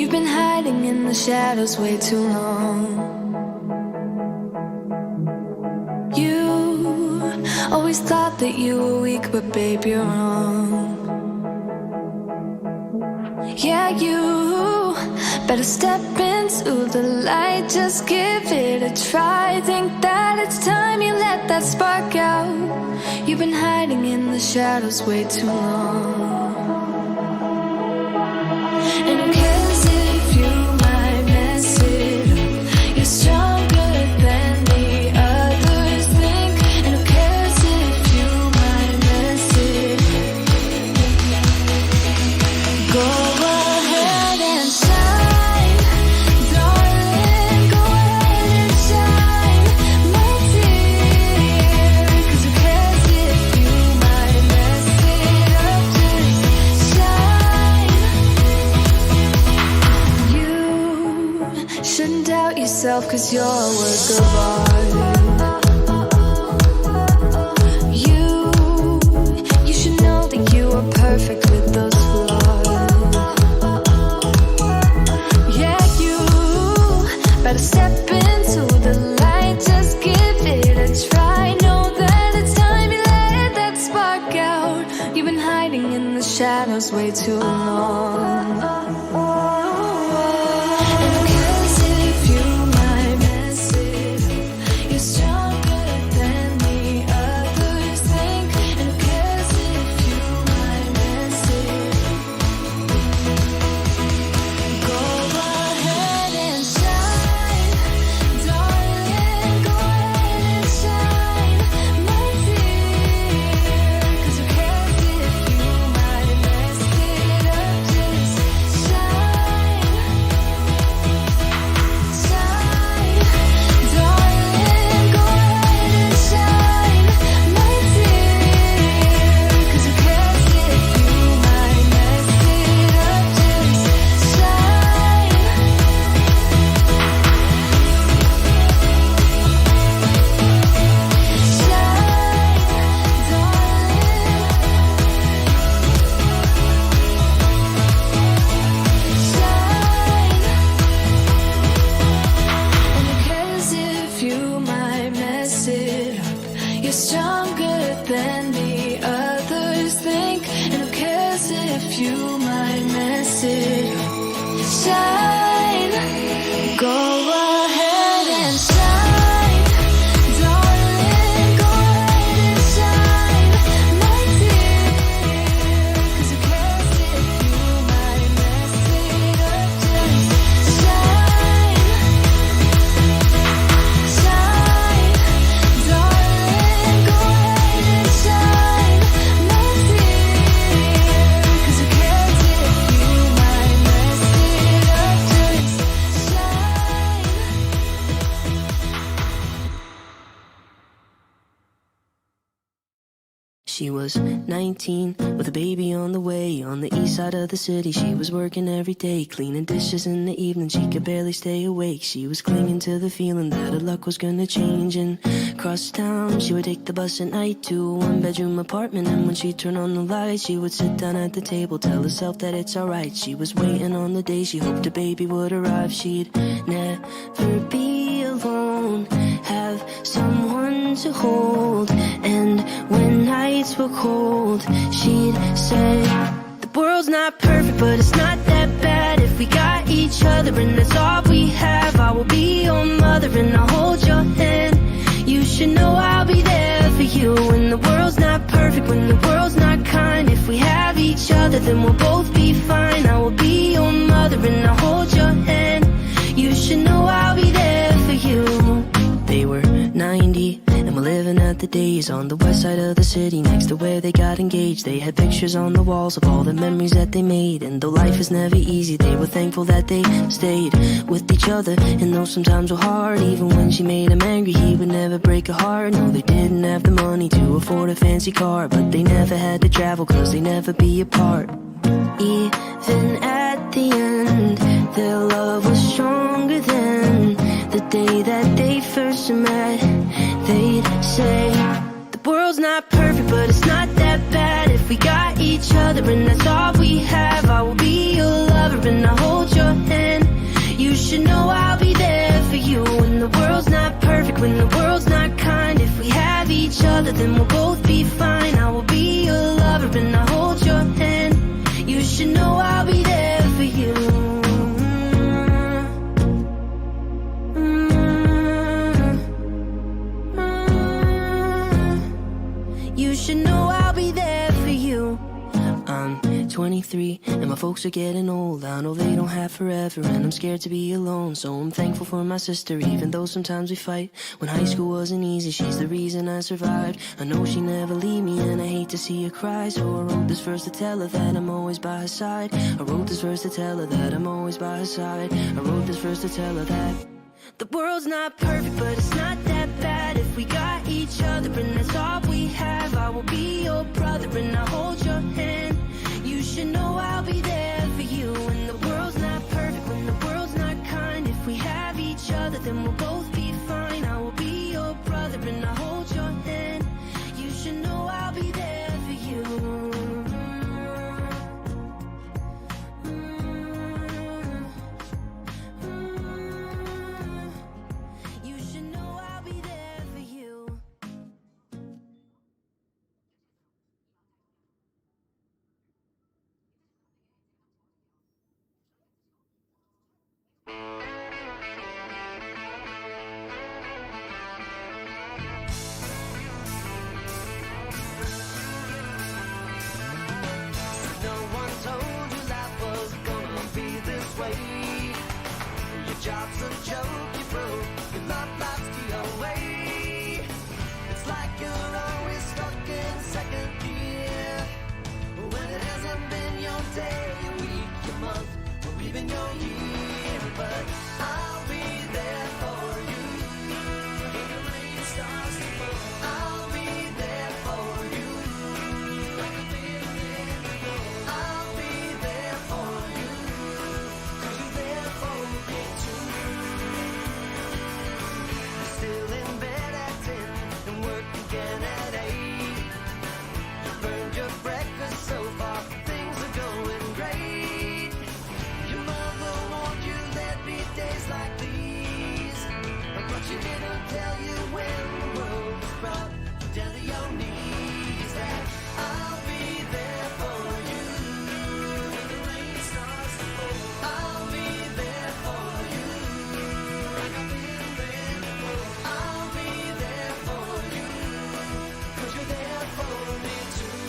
You've been hiding in the shadows way too long. You always thought that you were weak, but babe, you're wrong. Yeah, you better step into the light, just give it a try. Think that it's time you let that spark out. You've been hiding in the shadows way too long. And who cares if you might mess it up? You're stronger than the others think. And who cares if you might mess it up? Go ahead and shine, darling, go ahead and shine, my dear. 'Cause who cares if you might mess it up? Just shine. You shouldn't doubt yourself, 'cause you're a work of art. You should know that you are perfect with those flaws. Yeah, you better step into the light, just give it a try. Know that it's time you let that spark out. You've been hiding in the shadows way too long. And who cares if you might mess it up? You're stronger than the others think. And who cares if you might mess it up? Go ahead and shine, darling, go ahead and shine, my dear. 'Cause who cares if you might mess it up? Just shine, shine, darling, go ahead and shine, my dear. 'Cause who cares if you might mess it up? Just shine. You're stronger than the others think. And who cares if you might mess it up? Shine, go ahead and shine, darling, go ahead and shine, my dear. 'Cause who cares if you might mess it up? Just shine, shine, darling, go ahead and shine, my dear. 'Cause who cares if you might mess it up? Just shine. She was 19 with a baby on the way. On the east side of the city, she was working every day, cleaning dishes in the evening, she could barely stay awake. She was clinging to the feeling that her luck was gonna change. And across town, she would take the bus at night to a one-bedroom apartment. And when she'd turn on the lights, she would sit down at the table, tell herself that it's alright. She was waiting on the day she hoped her baby would arrive. She'd never be alone, have someone to hold. And when nights were cold, she'd say, the world's not perfect, but it's not that bad if we got each other, and that's all we have. I will be your mother and I'll hold your hand. You should know I'll be there for you when the world's not perfect, when the world's not kind. If we have each other, then we'll both be fine. I will be your mother and I'll hold your hand. You should know I'll be there for you. They were 90 and were living at the days on the west side of the city, next to where they got engaged. They had pictures on the walls of all the memories that they made. And though life is never easy, they were thankful that they stayed with each other. And though sometimes were hard, even when she made him angry, he would never break her heart. No, they didn't have the money to afford a fancy car, but they never had to travel 'cause they never be apart. Even at the end, their love was stronger than the day that they first met. They'd say, the world's not perfect, but it's not that bad if we got each other, and that's all we have. I will be your lover and I'll hold your hand. older, then we'll both be fine. I will be your lover and I'll hold your hand. You should know I'll be there for you. You should know I'll be there for you. I'm 23 and my folks are getting old. I know they don't have forever and I'm scared to be alone. So I'm thankful for my sister, even though sometimes we fight. When high school wasn't easy, she's the reason I survived. I know she never leave me and I hate to see her cry. So I wrote this verse to tell her that I'm always by her side. I wrote this verse to tell her that I'm always by her side. I wrote this verse to tell her that the world's not perfect, but it's not that bad. If we got each other and that's all we have, I will be your brother and I'll hold your hand. You should know I'll be there for you. When the world's not perfect, when the world's not kind, if we have each other, then we'll both be fine. I will be your brother and I'll hold your hand. You should know I'll be there for you. You should know I'll be there for you. No one told you life was gonna be this way. Your job's a joke, you broke, your love life's to your way. It's like you're always stuck in second gear, when it hasn't been your day, your week, your month, or even your year. But I'll be there for you when the rain starts to fall. I'll be there for you like I've been there before. I'll be there for you 'cause you're there for me too. You're still in bed at 10 and work again at 8. You burned your breakfast so far, things are going great. Your mother warned you there'd be days like these, but she didn't tell you when the world was brought down to your knees. That I'll be there for you when the rain starts to fall. I'll be there for you like I've been there before. I'll be there for you 'cause you're there for me too.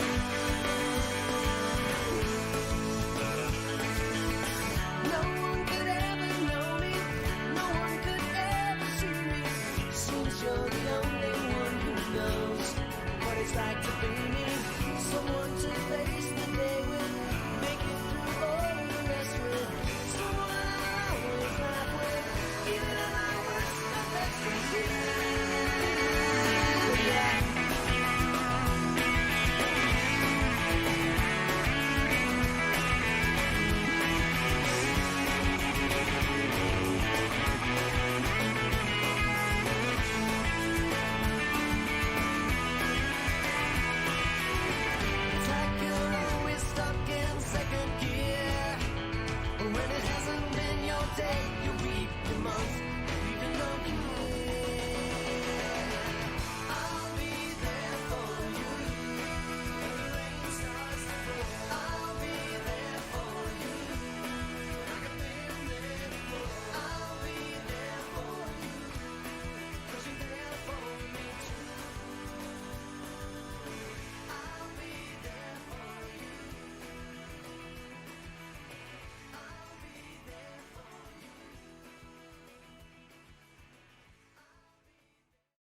No one could ever know me, no one could ever see me. Seems you're the only one who knows what it's like to be me. Someone to face the day with, make it through all the rest with. Someone I always laugh with, even at my worst, my best friends here.